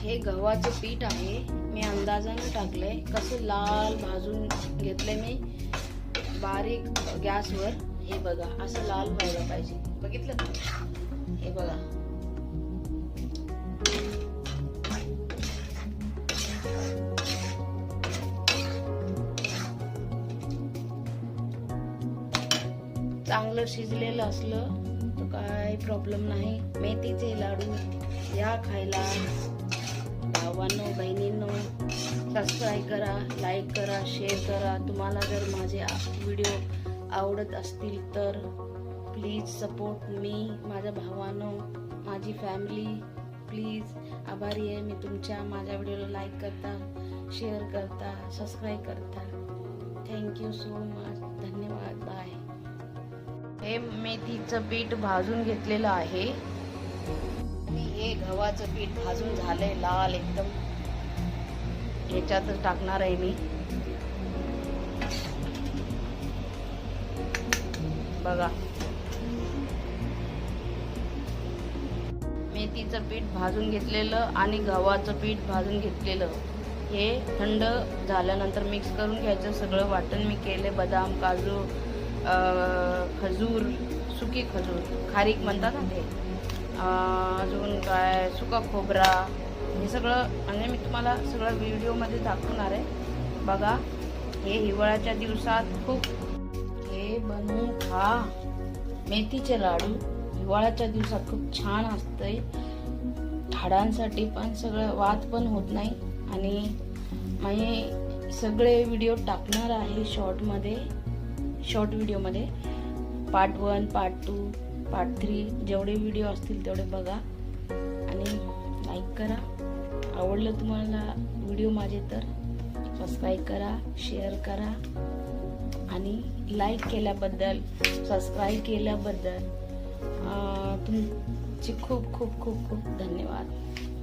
हे गव्हाचं पीठ आहे, मी अंदाजाने टाकलंय. कसं लाल भाजून घेतलंय मी बारीक गॅसवर. हे बघा असं लाल व्हायला पाहिजे, बघितलं का? हे बघा चांगलं शिजलेलं असलं तर काय प्रॉब्लेम नाही. मेथीचे लाडू या खायला. भावांनो बहिणींनो, सबस्क्राईब करा, लाईक करा, शेअर करा. तुम्हाला जर माझे व्हिडिओ आवडत असतील तर प्लीज सपोर्ट मी. माझ्या भावांनो, माझी फॅमिली, प्लीज आभारी आहे मी तुमच्या. माझ्या व्हिडिओला लाईक करता, शेअर करता, सबस्क्राईब करता. Thank you so much. धन्यवाद. बाय. हे मेथीचं पीठ भाजून घेतलेलं आहे आणि हे गव्हाचं पीठ भाजून झालंय लाल एकदम. ह्याच्यातच टाकणार आहे मी. बघा मेथीचं पीठ भाजून घेतलेलं आणि गव्हाचं पीठ भाजून घेतलेलं. हे थंड झाल्यानंतर मिक्स करून घ्यायचं. सगळं वाटण मी केले. बदाम, काजू, खजूर, सुकी खजूर, खारीक म्हणतात ना ते, अजून काय सुका खोबरा, हे सगळं म्हणजे मी तुम्हाला सगळं व्हिडिओमध्ये दाखवणार आहे. बघा हे हिवाळ्याच्या दिवसात खूप हे बनवून खा. मेथीचे लाडू हिवाळ्याच्या दिवसात खूप छान असतंय. हाडांसाठी पण सगळं वात पण होत नाही. आणि मी सगळे व्हिडिओ टाकणार आहे शॉर्ट व्हिडिओमध्ये. पार्ट 1, पार्ट 2, पार्ट 3 जेवढे व्हिडिओ असतील तेवढे बघा आणि लाईक करा. आवडलं तुम्हाला व्हिडिओ माझे तर सबस्क्राईब करा, शेअर करा. आणि लाईक केल्याबद्दल, सबस्क्राईब केल्याबद्दल तुमचे खूप खूप खूप खूप धन्यवाद.